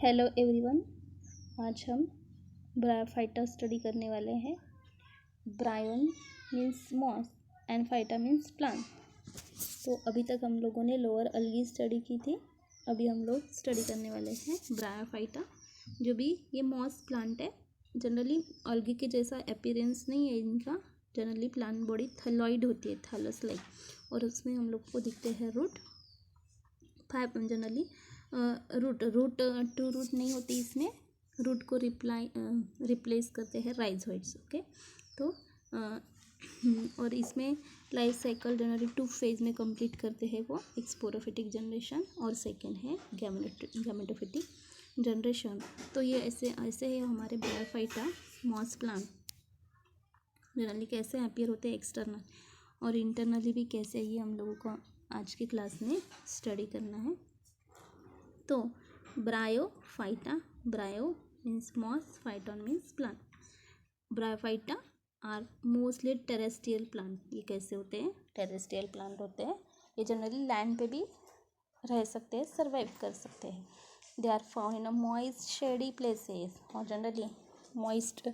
Hello everyone. आज हम bryophyta study करने वाले हैं। Bryon means moss and phyta means plant. तो अभी तक हम लोगों ने लोअर अलगी स्टडी की थी। अभी हम लोग स्टडी करने वाले हैं ब्रायोफाइटा, जो भी ये मॉस प्लांट है। जनरली अलगी के जैसा अपीयरेंस नहीं है इनका। जनरली प्लांट बॉडी थैलॉइड होती है, थैलस लाइक, और उसमें हम लोग को दिखते हैं root. Generally root to root नहीं होती इसमें, रूट को रिप्लेस करते हैं राइजोइड्स। ओके, तो और इसमें लाइफ साइकिल जनरली 2 फेज में कंप्लीट करते हैं वो। एक स्पोरोफिटिक जनरेशन और सेकेंड है गैमेटोफिटिक जनरेशन। तो ये ऐसे है हमारे ब्रायोफाइटा मॉस प्लांट। जनरली कैसे अपीयर होते हैं एक्सटर्नल और इंटरनली भी कैसे, ये हम लोगों को आज की क्लास में स्टडी करना है। तो Bryophyta, bryo means moss, phyton means plant. Bryophyta are mostly terrestrial plant. ये कैसे होते हैं? टेरेस्ट्रियल प्लांट होते हैं। ये जनरली लैंड पे भी रह सकते हैं, सर्वाइव कर सकते हैं। They are found in a moist shady places. और generally moist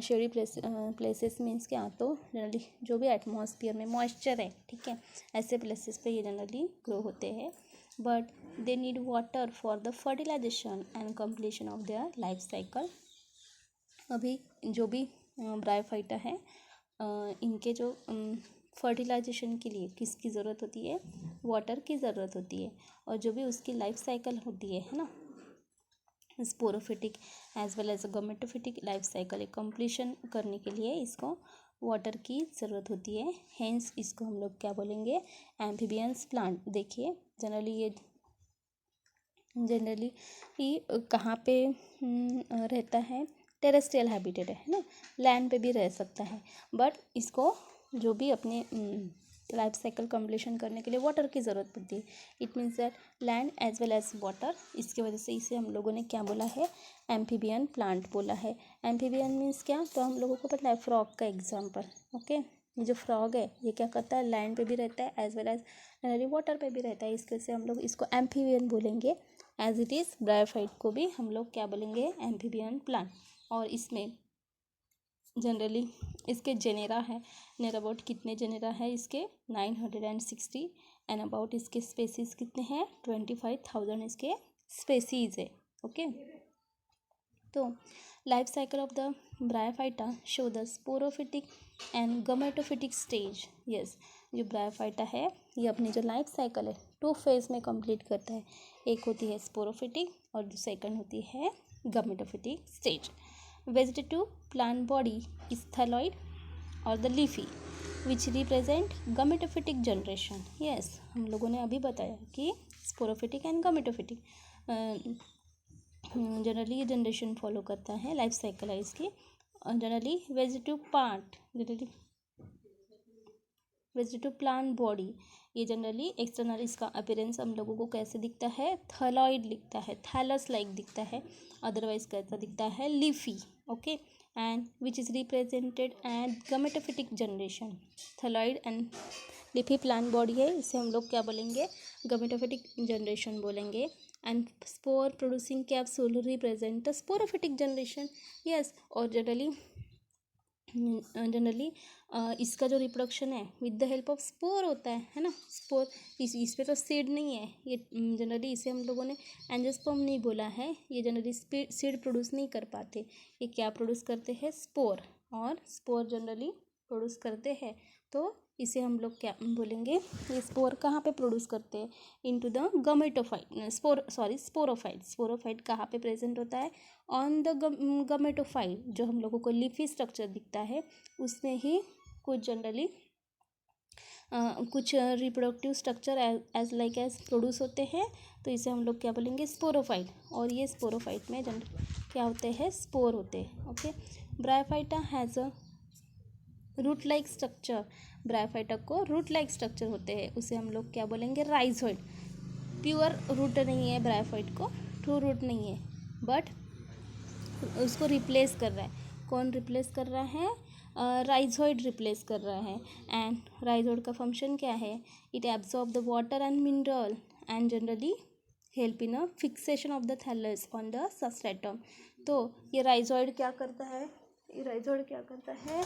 shady places means क्या? तो जनरली जो भी एटमॉस्फेयर में मॉइस्चर है, ठीक है, ऐसे प्लेसेस पे ये जनरली ग्रो होते हैं। But they need water for the fertilization and completion of their life cycle. अभी जो भी ब्रायोफाइटा है, इनके जो फर्टिलाइजेशन के लिए किसकी ज़रूरत होती है? वाटर की ज़रूरत होती है। और जो भी उसकी लाइफ साइकिल होती है ना, sporophytic as well as gametophytic life cycle completion करने के लिए इसको वाटर की ज़रूरत होती है। हेंस इसको हम लोग क्या बोलेंगे? Amphibians plant. देखिए जनरली ये कहाँ पे रहता है? टेरेस्ट्रियल हैबिटेट है ना, लैंड पे भी रह सकता है। बट इसको जो भी अपने लाइफ साइकिल कंप्लीशन करने के लिए वाटर की ज़रूरत पड़ती है। It means that land as well as water. इसकी वजह से इसे हम लोगों ने क्या बोला है? एम्फीबियन प्लांट बोला है। एम्फीबियन मीन्स क्या? तो हम लोगों को पता है फ्रॉग का एग्जाम्पल। ओके, ये जो फ्रॉग है ये क्या करता है? लैंड पे भी रहता है एज वेल एज वाटर पे भी रहता है। इसके से हम लोग इसको एम्फीबियन बोलेंगे। एज इट इज़ ब्रायोफाइट को भी हम लोग क्या बोलेंगे? Amphibian plant. और इसमें जनरली इसके जेनेरा है, नियर अबाउट कितने जेनेरा है इसके? 960। एंड अबाउट इसके स्पेसीज कितने हैं? 25,000 इसके स्पेसीज है। ओके, तो life cycle of the Bryophyta show the sporophytic and gametophytic stage. Yes, जो ब्रायोफाइटा है ये अपनी जो लाइफ साइकिल है 2 फेज में कंप्लीट करता है। एक होती है स्पोरोफिटिक और सेकंड होती है gametophytic stage. Vegetative plant body is thalloid और the leafy which represent gametophytic generation. Yes, हम लोगों ने अभी बताया कि स्पोरोफिटिक एंड गमेटोफिटिक जनरली ये जनरेशन फॉलो करता है, लाइफ साइकिल है इसकी। जनरली वेजिटेटिव प्लांट बॉडी, ये जनरली एक्सटर्नल इसका अपीयरेंस हम लोगों को कैसे दिखता है? थैलॉइड दिखता है, थैलस लाइक दिखता है। अदरवाइज कैसा दिखता है? Leafy. Okay, and which is represented and gametophytic generation. Thalloid and leafy plant body है, इसे हम लोग क्या बोलेंगे? गमेटोफिटिक जनरेशन बोलेंगे। And spore producing capsule represent the sporophytic generation. Yes, और जनरली इसका जो रिप्रोडक्शन है with the help of spore होता है ना। स्पोर इस पे तो सीड नहीं है। ये जनरली इसे हम लोगों ने एंजियोस्पर्म नहीं बोला है। ये जनरली सीड प्रोड्यूस नहीं कर पाते। ये क्या प्रोड्यूस करते हैं? स्पोर। और स्पोर जनरली प्रोड्यूस करते हैं, तो इसे हम लोग क्या बोलेंगे? ये स्पोर कहाँ पे प्रोड्यूस करते हैं? Into the gametophyte sporophyte. Sporophyte कहाँ पे प्रेजेंट होता है? On the gametophyte. जो हम लोगों को लीफी स्ट्रक्चर दिखता है उसमें ही कुछ जनरली कुछ रिप्रोडक्टिव स्ट्रक्चर एज प्रोड्यूस होते हैं। तो इसे हम लोग क्या बोलेंगे? स्पोरोफाइट। और ये स्पोरोफाइट में क्या होते हैं? स्पोर होते हैं। Okay, bryophyta has a root like structure. Bryophyta को रूट लाइक स्ट्रक्चर होते हैं, उसे हम लोग क्या बोलेंगे? राइजोइड। प्योर रूट नहीं है ब्रायोफाइट को, ट्रू रूट नहीं है, बट उसको रिप्लेस कर रहा है। कौन रिप्लेस कर रहा है? राइजोइड रिप्लेस कर रहा है। एंड राइजोइड का फंक्शन क्या है? It absorb the water and mineral and generally help in a fixation of the thallus on the substratum. तो ये राइजोइड क्या करता है,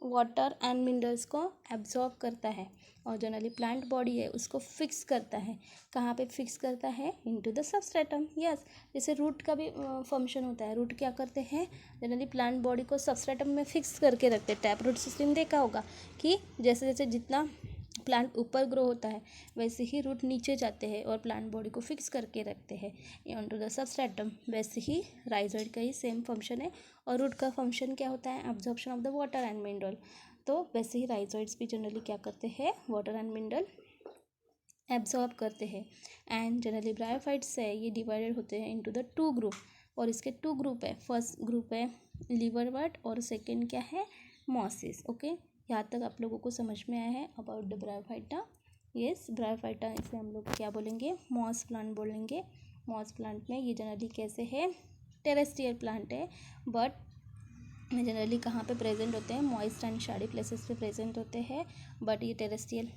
वाटर एंड मिनरल्स को एब्जॉर्ब करता है और जनरली प्लांट बॉडी है उसको फिक्स करता है। कहाँ पे फिक्स करता है, इनटू द सबस्ट्रेटम। यस, जैसे रूट का भी फंक्शन होता है। रूट क्या करते हैं, जनरली प्लांट बॉडी को सबस्ट्रेटम में फिक्स करके रखते हैं। टैप रूट सिस्टम देखा होगा कि जैसे जैसे जितना प्लांट ऊपर ग्रो होता है वैसे ही रूट नीचे जाते हैं और प्लांट बॉडी को फिक्स करके रखते हैं ऑन टू द सबस्ट्रेटम। वैसे ही राइजोइड का ही सेम फंक्शन है। और रूट का फंक्शन क्या होता है, absorption of the water and mineral. तो वैसे ही राइजोइड्स भी जनरली क्या करते हैं, वाटर एंड मिनरल एब्जॉर्ब करते हैं। एंड जनरली ब्रायोफाइट्स है ये डिवाइडेड होते हैं इनटू द टू ग्रुप, और इसके टू ग्रुप है। फर्स्ट ग्रुप है लिवरवर्ट और सेकंड क्या है, मॉसिस। ओके, यहाँ तक आप लोगों को समझ में आया है about the bryophyta. Yes, bryophyta इसे हम लोग क्या बोलेंगे, मॉस प्लांट बोलेंगे। मॉस प्लांट में ये जनरली कैसे है, टेरेस्ट्रियल प्लांट है, बट जनरली कहाँ पे प्रेजेंट होते हैं, मॉइस्ट एंड शाडी प्लेसेस पे प्रेजेंट होते हैं। बट ये टेरेस्ट्रियल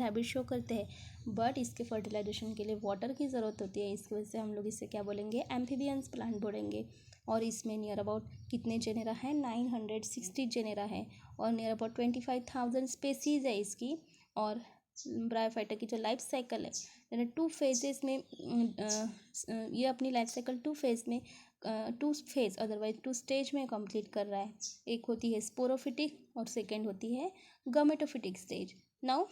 हैबिट शो करते हैं, बट इसके फर्टिलाइजेशन के लिए वाटर की ज़रूरत होती है। इसकी वजह से हम लोग इसे क्या बोलेंगे, एम्फीबियंस प्लांट बोलेंगे। और इसमें नियर अबाउट कितने जेनेरा है, 960 जेनेरा है और नियर अबाउट 25,000 स्पेसीज़ है इसकी। और ब्रायोफाइटा की जो लाइफ साइकिल है यानी 2 फेजेस में, ये अपनी life cycle 2 phase otherwise 2 stage में कंप्लीट कर रहा है। एक होती है स्पोरोफिटिक और सेकेंड होती है गमेटोफिटिक स्टेज। नाउ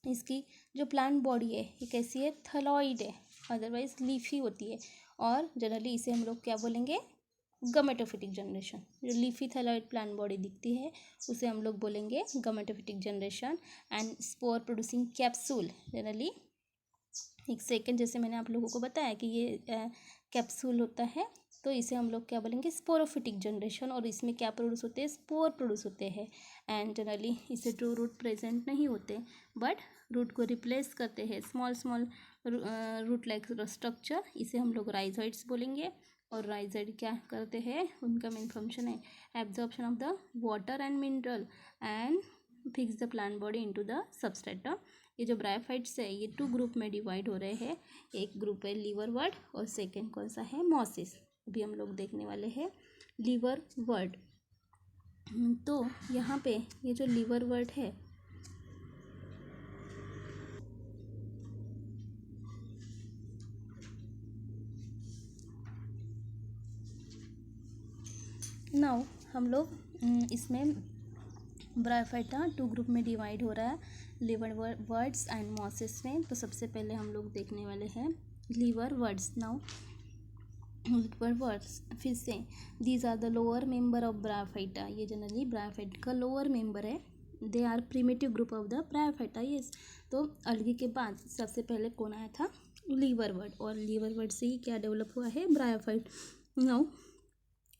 इसकी जो प्लांट बॉडी है ये कैसी है, थैलॉइड है, अदरवाइज लीफी होती है। और जनरली इसे हम लोग क्या बोलेंगे, गमेटोफिटिक जनरेशन। जो लीफी थैलॉइड प्लांट बॉडी दिखती है उसे हम लोग बोलेंगे gametophytic generation. And spore producing capsule, generally एक सेकेंड जैसे मैंने आप लोगों को बताया कि ये कैप्सूल होता है, तो इसे हम लोग क्या बोलेंगे, स्पोरोफिटिक जनरेशन। और इसमें क्या प्रोड्यूस होते हैं, स्पोर प्रोड्यूस होते हैं। एंड जनरली इसे ट्रू रूट प्रेजेंट नहीं होते, बट रूट को रिप्लेस करते हैं स्मॉल रूट लाइक स्ट्रक्चर। इसे हम लोग राइजोइड्स बोलेंगे। और राइजोइड क्या करते हैं, उनका मेन फंक्शन है absorption of the water and mineral and fix the plant body into the substratum. ये जो ब्रायोफाइट्स है ये 2 ग्रुप में डिवाइड हो रहे हैं। एक ग्रुप है लिवरवर्ट और सेकेंड कौन सा है, मॉसिस। अभी हम लोग देखने वाले हैं लिवरवर्ट। तो यहाँ पे ये जो लिवरवर्ट है नाउ हम लोग इसमें ब्रायोफाइटा 2 ग्रुप में डिवाइड हो रहा है, लिवरवर्ट्स एंड मॉसिस में। तो सबसे पहले हम लोग देखने वाले हैं लिवरवर्ट्स। नाउ लिवरवर्ट्स फिर से these are the lower member of bryophyta. ये जनरली ब्रायोफाइट का लोअर मेंबर है। They are primitive group of the bryophyta. Yes, तो अलगी के बाद सबसे पहले कौन आया था, लिवरवर्ट। और लिवरवर्ट से ही क्या डेवलप हुआ है, ब्रायोफाइट। नाउ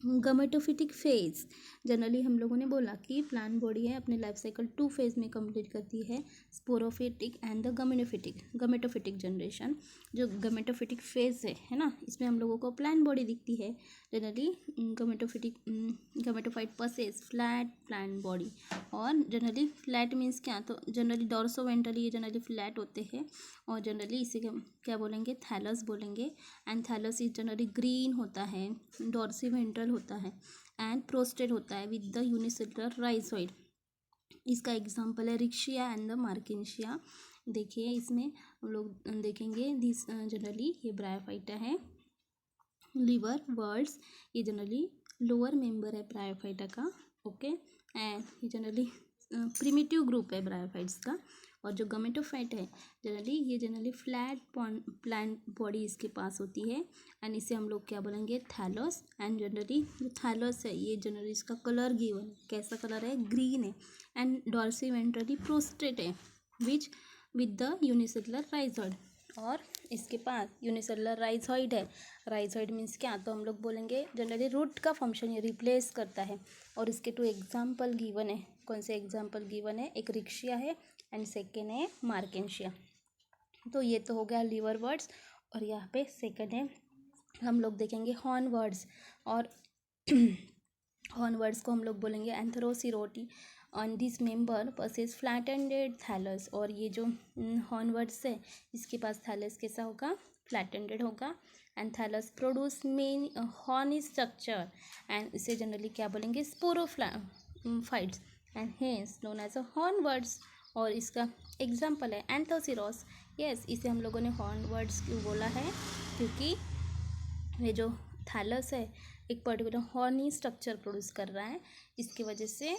गमेटोफिटिक फेज, जनरली हम लोगों ने बोला कि प्लांट बॉडी है अपने लाइफ साइकिल 2 फेज में कंप्लीट करती है, स्पोरोफिटिक एंड द गमेटोफिटिक जनरेशन। जो गमेटोफिटिक फेज है ना, इसमें हम लोगों को प्लांट बॉडी दिखती है। Generally gametophyte possess flat plant body. और जनरली फ्लैट मीन्स क्या, तो जनरली डॉर्सोवेंट्रली ये जनरली फ्लैट होते हैं। और जनरली इसे क्या बोलेंगे, थैलस बोलेंगे। And thallus is generally green होता है, डॉर्सीवेंट्रल होता है एंड प्रोस्टेट होता है विद द यूनिसेलुलर राइजोइड। इसका एग्जांपल है रिक्शिया एंड द मार्किनशिया। देखिए इसमें हम लोग देखेंगे दिस जनरली ये ब्रायोफाइटा है। लिवरवर्ट्स ये जनरली लोअर मेंबर है ब्रायोफाइटा का। ओके, एंड ये जनरली प्रिमिटिव ग्रुप है ब्रायोफाइट्स का। और जो गमेटोफाइट है जनरली फ्लैट प्लांट बॉडी इसके पास होती है। एंड इसे हम लोग क्या बोलेंगे, थैलस। एंड जनरली जो थैलस है ये जनरली इसका कलर गिवन कैसा कलर है, ग्रीन है। एंड डॉर्सीवेंट्रली प्रोस्टेट है विद द यूनिसेलुलर राइजोइड। और इसके पास यूनिसेलुलर राइजोइड है। राइजोइड मीन्स क्या, तो हम लोग बोलेंगे जनरली रूट का फंक्शन ये रिप्लेस करता है। और इसके 2 एग्जाम्पल गिवन है। कौन से एग्जाम्पल गिवन है, एक रिक्शिया है एंड सेकेंड है मार्केंशिया। तो ये तो हो गया लिवरवर्ट्स। और यहाँ पे सेकेंड है हम लोग देखेंगे हॉर्नवर्ड्स। और हॉर्नवर्ड्स को हम लोग बोलेंगे Anthocerotae. On this member possess flattened thallus, और ये जो हॉर्नवर्ड्स है इसके पास थैलस कैसा होगा, फ्लैटेंडेड होगा। And thallus produce main horny structure, and इसे जनरली क्या बोलेंगे, sporophytes, and hence known as a hornworts. और इसका एग्जाम्पल है एंथोसिरोस। यस, इसे हम लोगों ने हॉर्नवर्ड्स क्यों बोला है, क्योंकि ये जो थैलस है एक पर्टिकुलर हॉर्नी स्ट्रक्चर प्रोड्यूस कर रहा है, इसकी वजह से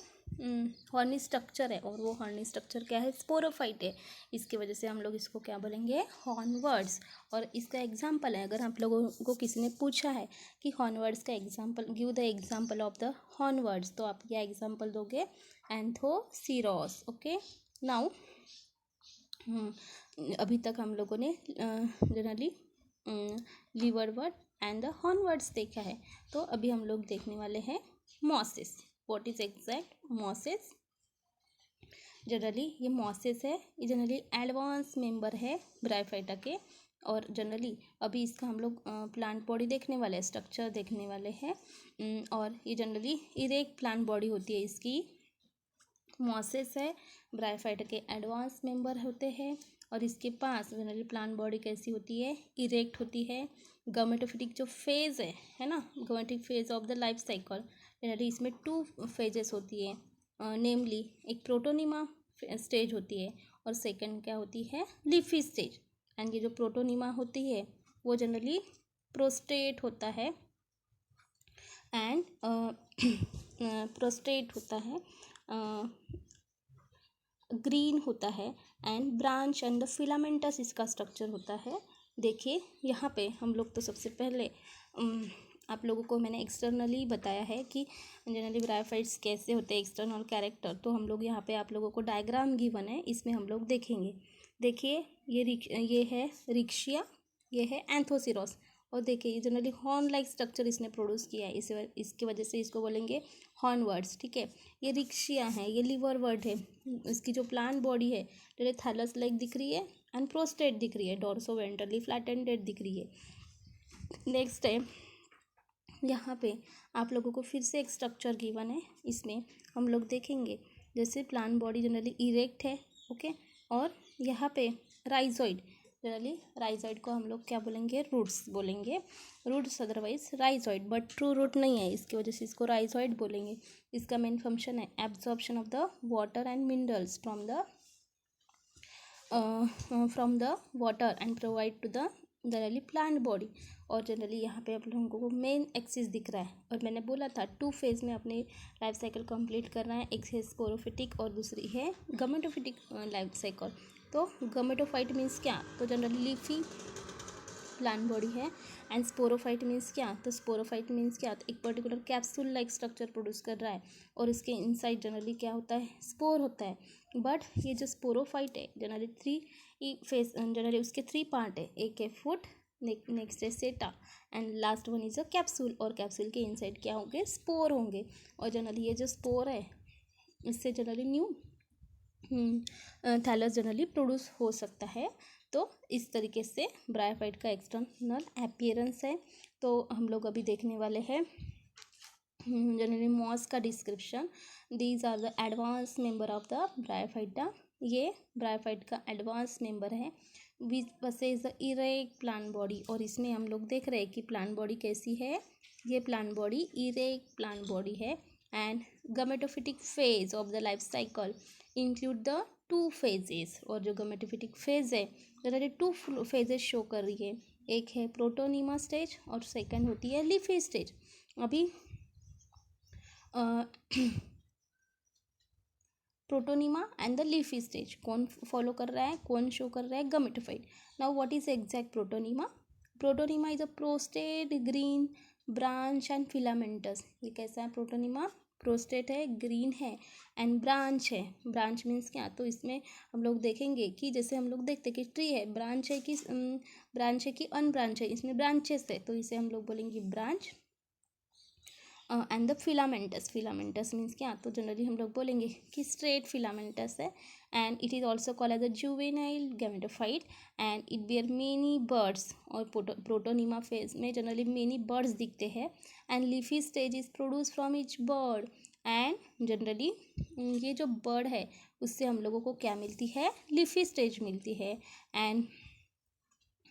हॉर्नी स्ट्रक्चर है, और वो हॉर्नी स्ट्रक्चर क्या है, स्पोरोफाइट है, इसकी वजह से हम लोग इसको क्या बोलेंगे, हॉर्नवर्ड्स। और इसका एग्जांपल है, अगर आप लोगों को किसी ने पूछा है कि हॉर्नवर्ड्स का example, give the example of the hornworts, तो आप क्या एग्जांपल दोगे, एंथोसिरोस। ओके, नाउ अभी तक हम लोगों ने जनरली लीवरवर्ड एंड द हॉर्नवर्ड्स देखा है, तो अभी हम लोग देखने वाले हैं mosses. What is exact mosses? Generally ये मॉसेस है, ये जनरली एडवांस मेंबर है ब्रायोफाइटा के, और जनरली अभी इसका हम लोग प्लांट बॉडी देखने वाले हैं, स्ट्रक्चर देखने वाले हैं, और ये जनरली इरेक्ट प्लांट बॉडी होती है इसकी। मॉसेस है, ब्रायोफाइटा के एडवांस मेंबर होते हैं, और इसके पास जनरली प्लांट बॉडी कैसी होती है, इरेक्ट होती है। गमेटोफिटिक जो फेज़ है ना, gametic phase of the life cycle, generally इसमें 2 फेजेस होती है, नेमली एक प्रोटोनिमा स्टेज होती है, और सेकंड क्या होती है, लीफी स्टेज। एंड ये जो प्रोटोनिमा होती है वो जनरली प्रोस्टेट होता है, एंड प्रोस्टेट होता है, ग्रीन होता है, and branch and the filamentous इसका स्ट्रक्चर होता है। देखिए यहाँ पे हम लोग तो सबसे पहले आप लोगों को मैंने एक्सटर्नली बताया है कि जनरली ब्रायोफाइट्स कैसे होते हैं, एक्सटर्नल कैरेक्टर, तो हम लोग यहाँ पे आप लोगों को डायग्राम गिवन है, इसमें हम लोग देखेंगे। देखिए ये है रिक्शिया, ये है एंथोसिरोस, और देखिए ये जनरली हॉर्न लाइक स्ट्रक्चर इसने प्रोड्यूस किया है, इसकी वजह से इसको बोलेंगे हॉर्नवर्ड्स। ठीक है, ये रिक्शिया है, ये लिवर वर्ड है, इसकी जो प्लांट बॉडी है जो थैलस लाइक दिख रही है, एंड प्रोस्टेट दिख रही है, डोर्सो वेंट्रली फ्लैटेंडेड दिख रही है। नेक्स्ट है, यहाँ पे आप लोगों को फिर से एक स्ट्रक्चर गिवन है, इसमें हम लोग देखेंगे जैसे प्लांट बॉडी जनरली इरेक्ट है, ओके, और यहाँ पे राइजोइड, जनरली राइजोइड को हम लोग क्या बोलेंगे, रूट्स बोलेंगे, roots otherwise rhizoid, but true root नहीं है, इसकी वजह से इसको राइजोइड बोलेंगे। इसका मेन फंक्शन है absorption of the water and minerals from the water and provide to the generally plant body. और जनरली यहाँ पे आप लोगों को मेन एक्सिस दिख रहा है, और मैंने बोला था 2 फेज में अपने लाइफ साइकिल कंप्लीट करना है, एक है स्पोरोफिटिक और दूसरी है गमेटोफिटिक लाइफ साइकिल। तो गमेटोफाइट मीन्स क्या, तो जनरली लीफी प्लांट बॉडी है, एंड स्पोरोफाइट मीन्स क्या, तो स्पोरोफाइट मीन्स क्या, तो एक particular capsule like structure produce कर रहा है, और इसके इनसाइड जनरली क्या होता है, स्पोर होता है। बट ये जो स्पोरोफाइट है जनरली 3 फेस, जनरली उसके 3 पार्ट है, एक है फुट, नेक्स्ट है सेटा, and last one is a capsule, और कैप्सूल के इनसाइड क्या होंगे, स्पोर होंगे। और जनरली ये जो स्पोर है इससे generally new thallus generally produce हो सकता है। तो इस तरीके से ब्रायोफाइट का एक्सटर्नल अपीयरेंस है। तो हम लोग अभी देखने वाले हैं जनरली मॉस का description. These are the advance member of the bryophyta, ये ब्रायोफाइट का एडवांस मेंबर है, which possess the erect plant body, और इसमें हम लोग देख रहे हैं कि प्लांट बॉडी कैसी है, ये plant body erect plant body है, and gametophytic phase of the life cycle include the 2 phases, और जो गमेटोफिटिक फेज है जनरली 2 फेजेस शो कर रही है, एक है प्रोटोनिमा स्टेज और सेकंड होती है लीफी स्टेज। अभी protonema and the leafy stage कौन फॉलो कर रहा है, कौन शो कर रहा है, gametophyte. Now what is exact protonema? Protonema is a prostrate green branch and filamentous. ये कैसा है प्रोटोनिमा? प्रोस्टेट है, ग्रीन है, एंड ब्रांच है। ब्रांच मीन्स क्या, तो इसमें हम लोग देखेंगे कि जैसे हम लोग देखते कि ट्री है, ब्रांच है कि अनब्रांच है, इसमें ब्रांचेस है, तो इसे हम लोग बोलेंगे branch. And the filamentous means क्या, तो जनरली हम लोग बोलेंगे कि स्ट्रेट फिलामेंटस है, and it is also called as a juvenile gametophyte, and it bear many buds. और प्रोटोनिमा फेज में जनरली मेनी बर्ड्स दिखते हैं, and leafy stage is produce from each bud, and generally ये जो bird है उससे हम लोगों को क्या मिलती है, लीफी स्टेज मिलती है। And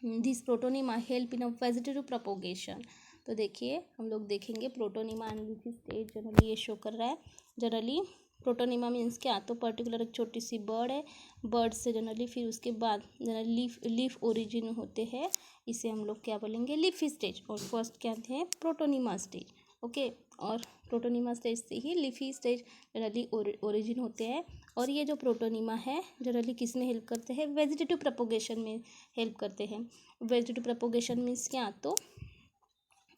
this protonema help in a vegetative propagation. तो देखिए हम लोग देखेंगे protonema and leafy stage generally ये शो कर रहा है। जनरली प्रोटोनिमा मीन्स क्या, तो पर्टिकुलर एक छोटी सी बर्ड है, बर्ड से जनरली फिर उसके बाद जनरली लीफ ओरिजिन होते हैं, इसे हम लोग क्या बोलेंगे, लीफी स्टेज। और फर्स्ट क्या थे, प्रोटोनिमा स्टेज। ओके, और प्रोटोनिमा स्टेज से ही लीफी स्टेज जनरली ओरिजिन होते हैं। और ये जो प्रोटोनिमा है जनरली किस में हेल्प करते हैं, वेजिटेटिव प्रोपोगेशन में हेल्प करते हैं। वेजिटेटिव प्रोपोगेशन मीन्स क्या, तो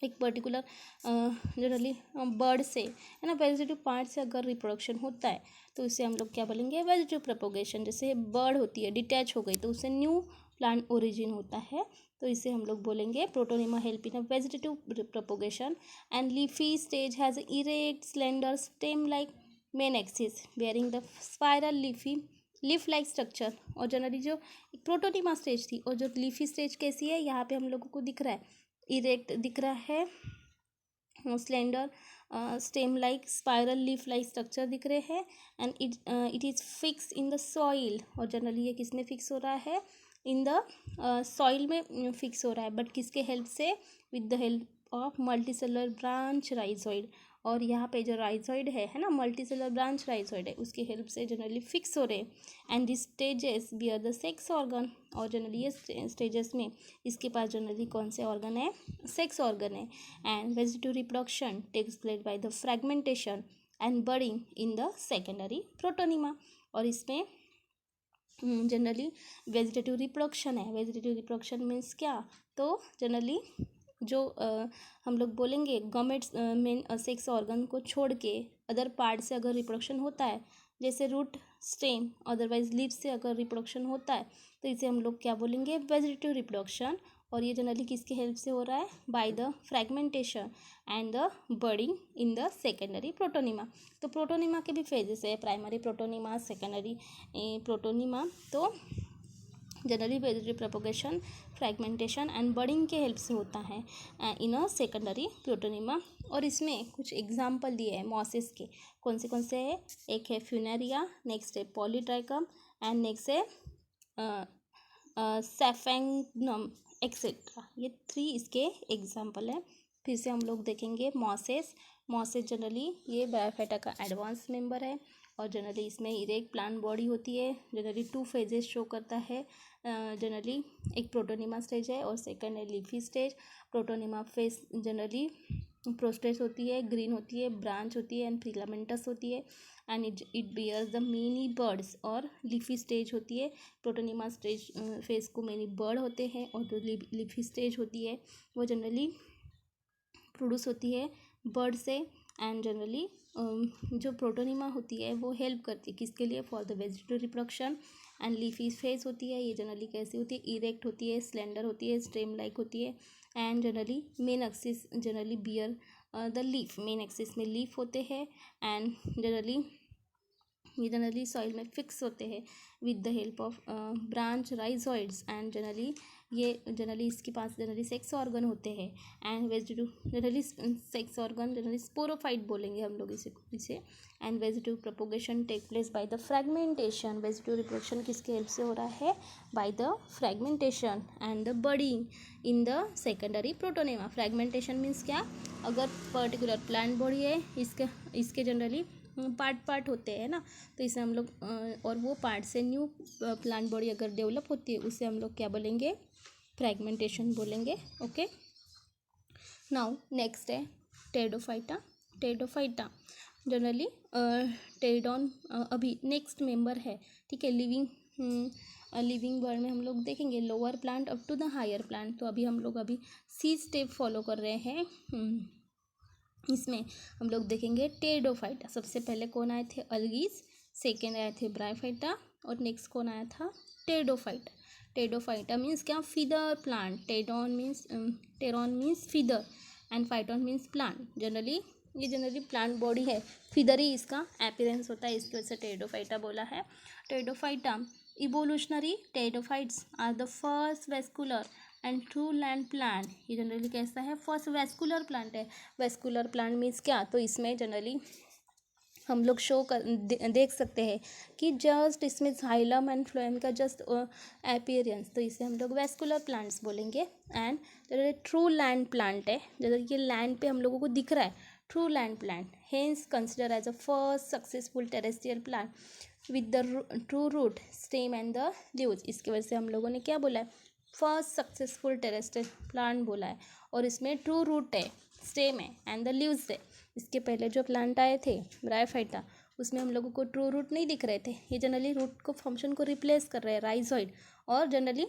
एक पर्टिकुलर जनरली बर्ड से है ना, वेजिटेटिव पार्ट से अगर रिप्रोडक्शन होता है तो इसे हम लोग क्या बोलेंगे, वेजिटेटिव प्रोपोगेशन। जैसे बर्ड होती है डिटैच हो गई तो उससे न्यू प्लांट ओरिजिन होता है, तो इसे हम लोग बोलेंगे protonema help in a vegetative propagation. And leafy stage has erect slender stem like main axis bearing the spiral leafy leaf like structure. और जनरली जो प्रोटोनिमा स्टेज थी और जो लीफी स्टेज कैसी है, यहाँ पे हम लोगों को दिख रहा है इरेक्ट दिख रहा है, slender stem like spiral leaf like structure दिख रहे हैं। And it is fix in the soil. और जनरली ये किस में फिक्स हो रहा है, इन द सॉइल में फिक्स हो रहा है, बट किसके हेल्प से, with the help of multicellular branch rhizoid. और यहाँ पे जो राइजोइड है ना, मल्टीसेलुलर ब्रांच राइजोइड है, उसकी हेल्प से जनरली फिक्स हो रहे हैं। And this stages bear the sex organ. और जनरली ये स्टेजेस में इसके पास जनरली कौन से ऑर्गन है, सेक्स ऑर्गन है। And vegetative reproduction takes place by the fragmentation and budding in the secondary protonema. और इसमें जनरली वेजिटेटिव रिप्रोडक्शन है। वेजिटेटिव रिप्रोडक्शन मीन्स क्या, तो जनरली जो हम लोग बोलेंगे गमेट्स मेन सेक्स ऑर्गन को छोड़ के अदर पार्ट से अगर रिप्रोडक्शन होता है, जैसे रूट स्टेम अदरवाइज लीव्स से अगर रिप्रोडक्शन होता है, तो इसे हम लोग क्या बोलेंगे, वेजिटेटिव रिप्रोडक्शन। और ये जनरली किसके हेल्प से हो रहा है, by the fragmentation and the budding in the secondary protonema. तो प्रोटोनिमा के भी फेजेस है, प्राइमरी प्रोटोनिमा, सेकेंडरी प्रोटोनिमा। तो generally vegetative propagation fragmentation and budding के हेल्प से होता है इन अ सेकेंडरी प्रोटोनिमा। और इसमें कुछ एग्जाम्पल दिए हैं मॉसेस के, कौन से है, एक है फ्यूनेरिया, नेक्स्ट है पॉलीट्राइकम एंड नेक्स्ट है सेफेंगनम एक्सेट्रा। ये 3 इसके एग्जाम्पल है। फिर से हम लोग देखेंगे मॉसेस। मॉसेस जनरली ये बायोफाइटा का एडवांस मेंबर है और जनरली इसमें इरेक्ट प्लांट बॉडी होती है। जनरली 2 फेजेस शो करता है। जनरली एक प्रोटोनिमा स्टेज है और सेकंड है leafy stage. Protonema phase generally prostrate होती है, ग्रीन होती है, ब्रांच होती है एंड फिलामेंटस होती है and it bears the many buds. और लीफी स्टेज होती है, प्रोटोनिमा स्टेज फेज को मिनी बर्ड होते हैं और जो लीफी स्टेज होती है वो जनरली प्रोड्यूस होती है बर्ड से। एंड जनरली जो प्रोटोनिमा होती है वो हेल्प करती है किसके लिए, for the vegetative reproduction. And leafy face होती है, ये जनरली कैसी होती है, इरेक्ट होती है, स्लेंडर होती है, स्टेम लाइक होती है। And generally main axis generally bear the leaf, main axis में लीफ होते हैं। एंड जनरली ये जनरली सॉइल में फिक्स होते हैं with the help of branch rhizoids. And generally ये जनरली इसके पास जनरली सेक्स ऑर्गन होते हैं। And vegetative generally sex organ generally sporophyte बोलेंगे हम लोग इसे। And vegetative propagation take place by the fragmentation. Vegetative reproduction किसके हेल्प से हो रहा है, by the fragmentation and the budding in the secondary protonema. Fragmentation means क्या, अगर पर्टिकुलर प्लांट बॉडी है, इसके जनरली पार्ट होते हैं ना, तो इसे हम लोग और वो पार्ट से न्यू प्लांट बॉडी अगर डेवलप होती है उसे हम लोग क्या बोलेंगे, फ्रेगमेंटेशन बोलेंगे। ओके, नाउ नेक्स्ट है टेरिडोफाइटा। टेरिडोफाइटा जनरली टेरिडॉन अभी नेक्स्ट मेंबर है, ठीक है। लिविंग वर्ल्ड में हम लोग देखेंगे lower plant up to the higher plant. तो अभी हम लोग सी स्टेप फॉलो कर रहे हैं। इसमें हम लोग देखेंगे टेरिडोफाइटा। सबसे पहले कौन आए थे, अलगीज, सेकेंड आए थे ब्रायोफाइटा और नेक्स्ट कौन आया था, टेरिडोफाइटा। टेरिडोफाइटा मीन्स क्या, feather plant. Pteron means feather and phyton means plant. Generally ये जनरली प्लांट बॉडी है, फिदर ही इसका अपीयरेंस होता है, इसकी वजह से टेरिडोफाइटा बोला है। Pteridophyta evolutionary pteridophytes are the first vascular and true land plant. ये जनरली कैसा है, फर्स्ट वेस्कुलर प्लांट है। वेस्कुलर प्लांट मीन्स क्या, तो इसमें जनरली हम लोग देख सकते हैं कि जस्ट इसमें जाइलम एंड फ्लोएम का जस्ट अपीयरेंस, तो इसे हम लोग वेस्कुलर प्लांट्स बोलेंगे। एंड जो ट्रू लैंड प्लांट है, जैसे ये लैंड पे हम लोगों को दिख रहा है, true land plant hence consider as a first successful terrestrial plant with the true root stem and the leaves. इसकी वजह से हम लोगों ने क्या बोला है, फर्स्ट सक्सेसफुल टेरेस्ट्रियल प्लांट बोला है, और इसमें ट्रू रूट है, स्टेम है एंड द लीव्स है। इसके पहले जो प्लांट आए थे ब्रायोफाइटा, उसमें हम लोगों को ट्रू रूट नहीं दिख रहे थे, ये जनरली रूट को फंक्शन को रिप्लेस कर रहे हैं राइजोइड, और जनरली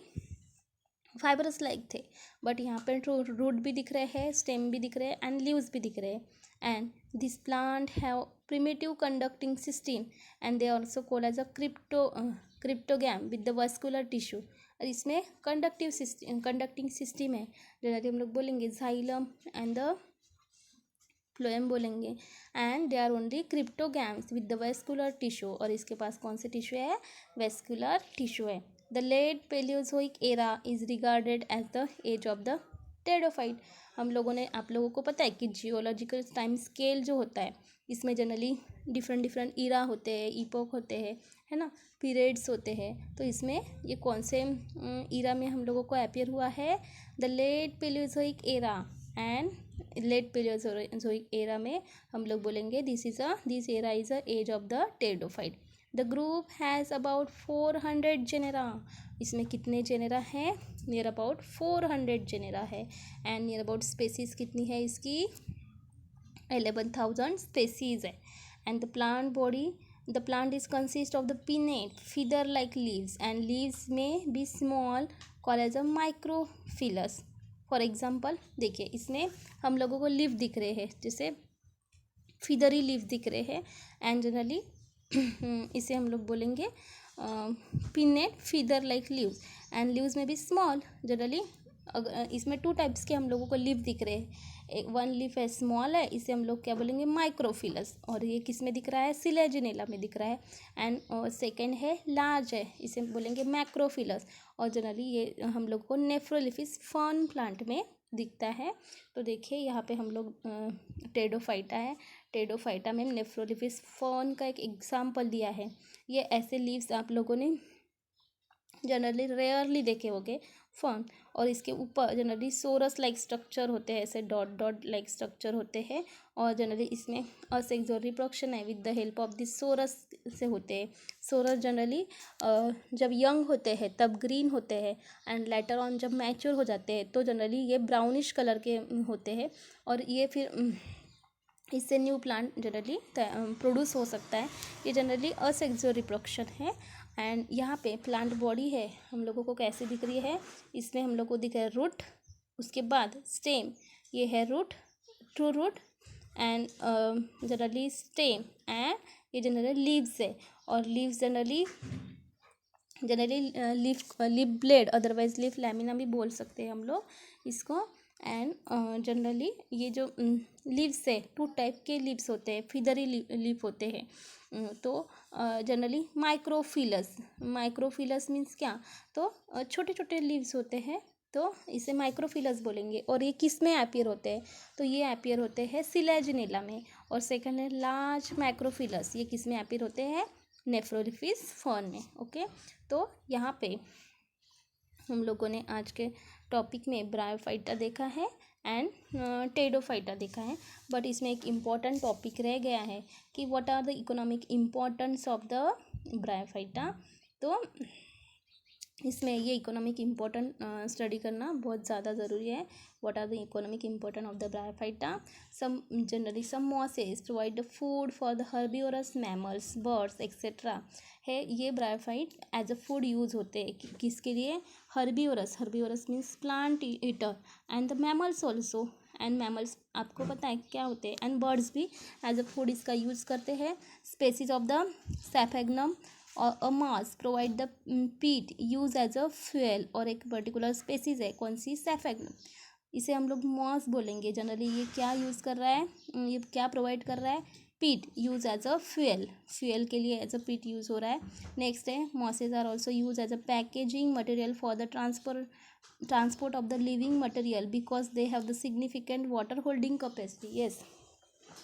फाइबरस लाइक थे। बट यहाँ पर ट्रू रूट भी दिख रहे हैं, स्टेम भी दिख रहे हैं एंड लीव्स भी दिख रहे हैं। And this plant have primitive conducting system and they also called as a cryptogam with the vascular tissue. और इसमें कंडक्टिंग सिस्टम है, जनरली हम लोग बोलेंगे जाइलम एंड द फ्लोएम बोलेंगे, and they are only cryptogams with the vascular tissue. और इसके पास कौन से टिश्यू है, वेस्कुलर टिश्यू है। The late Palaeozoic era is regarded as the age of the pteridophyte. आप लोगों को पता है कि जियोलॉजिकल टाइम स्केल जो होता है, इसमें जनरली डिफरेंट ईरा होते हैं, इपोक होते हैं, है ना, पीरियड्स होते हैं। तो इसमें ये कौन से ईरा में हम लोगों को अपीयर हुआ है, the late Palaeozoic era. And late Palaeozoic era में हम लोग बोलेंगे this era is a age of the pteridophyte. The group has about 400 genera. इसमें कितने जेनेरा हैं, नियर अबाउट 400 जेनेरा है। एंड नियर अबाउट स्पेसीज कितनी है इसकी, 11,000 स्पेसीज है। And the plant is consist of the pinnate feather like leaves, and leaves में be small called as a microphyllous. For example देखिए, इसमें हम लोगों को लीव दिख रहे हैं, जैसे फीदरी लीव दिख रहे हैं, एंड जनरली इसे हम लोग बोलेंगे pinnate feather like leaves, and leaves में भी स्मॉल। जनरली इसमें 2 टाइप्स के हम लोगों को लीव दिख रहे हैं, वन लीव है स्मॉल है, इसे हम लोग क्या बोलेंगे माइक्रोफिलस, और ये किस में दिख रहा है, सिलेजिनेला में दिख रहा है। एंड सेकेंड है लार्ज है, इसे बोलेंगे मैक्रोफिलस, और जनरली ये हम लोग को नेफ्रोलिफिस फर्न प्लांट में दिखता है। तो देखिए यहाँ पे हम लोग टेरिडोफाइटा है, टेरिडोफाइटा में नेफ्रोलिफिस फर्न का एक एग्जाम्पल दिया है। ये ऐसे लीव्स आप लोगों ने जनरली रेयरली देखे होंगे फर्न, और इसके ऊपर जनरली सोरस लाइक स्ट्रक्चर होते हैं, ऐसे डॉट लाइक स्ट्रक्चर होते हैं, और जनरली इसमें असेक्सुअल रिप्रोडक्शन है with the help of this sorus से होते हैं। सोरस जनरली जब यंग होते हैं तब ग्रीन होते हैं, एंड लेटर ऑन जब मैच्योर हो जाते हैं तो जनरली ये ब्राउनिश कलर के होते हैं, और ये फिर इससे न्यू प्लांट जनरली प्रोड्यूस हो सकता है। ये जनरली असेक्सुअल रिप्रोडक्शन है। एंड यहाँ पे प्लांट बॉडी है, हम लोगों को कैसे दिख रही है, इसमें हम लोग को दिख रहा है रूट, उसके बाद स्टेम, ये है root, true root, and generally stem, and ये जनरली लीव्स है, और leaves generally leaf blade, otherwise leaf lamina भी बोल सकते हैं हम लोग इसको। एंड जनरली ये जो लीव्स है, 2 टाइप के लीव्स होते हैं, फिदरी लीफ होते हैं। तो जनरली माइक्रोफिलस मीन्स क्या, तो छोटे छोटे लीव्स होते हैं, तो इसे माइक्रोफिलस बोलेंगे। और ये किस में अपीयर होते हैं, तो ये अपीयर होते हैं सिलेजिनेला में। और सेकंड है लार्ज माइक्रोफिलस, ये किस में अपीयर होते हैं, नेफ्रोलिफिस फर्न में। ओके, तो यहाँ पे हम लोगों ने आज के टॉपिक में ब्रायोफाइटा देखा है एंड टेरिडोफाइटा देखा है, बट इसमें एक इम्पॉर्टेंट टॉपिक रह गया है कि what are the economic importance of the bryophyta. तो इसमें ये इकोनॉमिक इम्पोर्टेंट स्टडी करना बहुत ज़्यादा ज़रूरी है। What are the economic important of the bryophyta, some generally some mosses provide the food for the herbivorous mammals, birds etcetera. है ये bryophyte as a food use होते हैं किसके लिए, herbivorous means plant eater, and the mammals also, and mammals आपको पता है क्या होते हैं, एंड बर्ड्स भी एज अ फूड इसका यूज़ करते हैं। स्पेसीज ऑफ द सैफेगनम और अ मास प्रोवाइड द पीट यूज एज अ फ्यूल, और एक पर्टिकुलर स्पेसीज है कौन सी, सैफेगनम, इसे हम लोग मॉस बोलेंगे। जनरली ये क्या यूज़ कर रहा है, ये क्या प्रोवाइड कर रहा है, पीट यूज एज अ फ्यूल के लिए एज अ पीट यूज़ हो रहा है। नेक्स्ट है mosses are also use as a packaging material for the transport of the living material because they have the significant water holding capacity. Yes,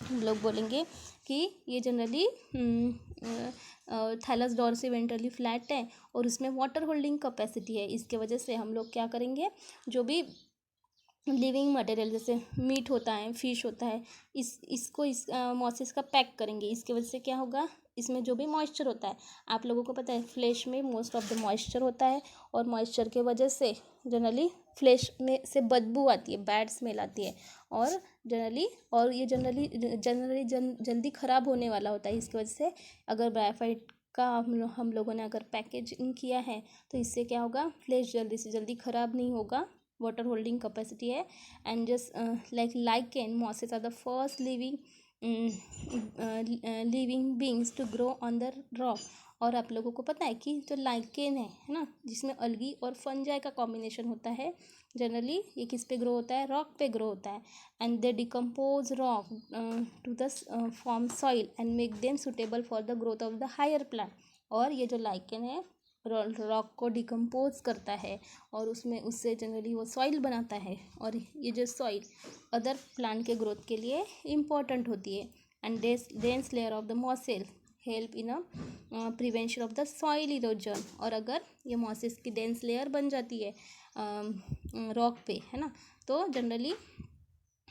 हम लोग बोलेंगे कि ये generally thallus dorsiventrally flat है और उसमें वाटर होल्डिंग कैपेसिटी है। इसके वजह से हम लोग क्या करेंगे, जो भी लिविंग मटेरियल जैसे मीट होता है, फिश होता है, इसको मॉसिस का पैक करेंगे। इसके वजह से क्या होगा, इसमें जो भी मॉइस्चर होता है, आप लोगों को पता है फ्लेश में मोस्ट ऑफ द मॉइस्चर होता है और मॉइस्चर के वजह से जनरली फ्लेश में से बदबू आती है, बैड स्मेल आती है और ये जनरली जल्दी ख़राब होने वाला होता है। इसकी वजह से अगर ब्रायोफाइट का हम लोगों ने अगर पैकेजिंग किया है तो इससे क्या होगा, फ्लेश जल्दी से जल्दी ख़राब नहीं होगा, वाटर होल्डिंग कैपेसिटी है। And just like lichen, mosses are the first living beings to grow on the rock. और आप लोगों को पता है कि जो लाइकेन है ना, जिसमें अलगी और फंजाई का कॉम्बिनेशन होता है, जनरली ये किस पे ग्रो होता है, रॉक पे ग्रो होता है। And they decompose rock to the form soil and make them suitable for the growth of the higher plant. और ये जो लाइकेन है रॉक को डिकम्पोज करता है और उससे जनरली वो सॉइल बनाता है और ये जो सॉइल अदर प्लांट के ग्रोथ के लिए इम्पॉर्टेंट होती है। And dense layer of the mosses help in prevention of the soil erosion. और अगर ये मॉसेस की डेंस लेयर बन जाती है रॉक पे, है ना, तो जनरली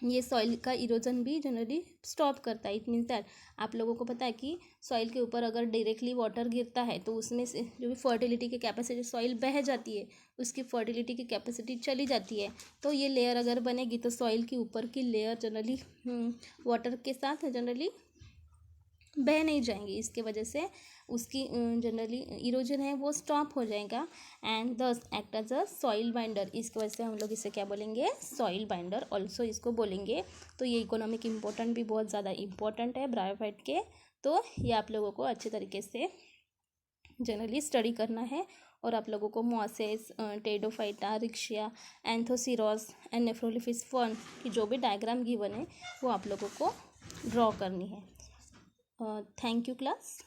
ये सॉइल का इरोजन भी जनरली स्टॉप करता है। इट मीन्स दैट आप लोगों को पता है कि सॉइल के ऊपर अगर डायरेक्टली वाटर गिरता है तो उसमें से जो भी फर्टिलिटी की कैपेसिटी, सॉइल बह जाती है, उसकी फर्टिलिटी की कैपेसिटी चली जाती है। तो ये लेयर अगर बनेगी तो सॉइल की ऊपर की लेयर जनरली वाटर के साथ जनरली बह नहीं जाएंगी। इसके वजह से उसकी जनरली इरोजन है वो स्टॉप हो जाएगा and thus act as a soil binder. इसकी वजह से हम लोग इसे क्या बोलेंगे, सॉइल बाइंडर ऑल्सो इसको बोलेंगे। तो ये इकोनॉमिक इम्पोर्टेंट भी बहुत ज़्यादा इम्पोर्टेंट है ब्रायोफाइट के। तो ये आप लोगों को अच्छे तरीके से जनरली स्टडी करना है और आप लोगों को mosses, pteridophyta, riccia, anthoceros and nephrolepis fern की जो भी डायग्राम गिवन है वो आप लोगों को ड्रॉ करनी है। Thank you class.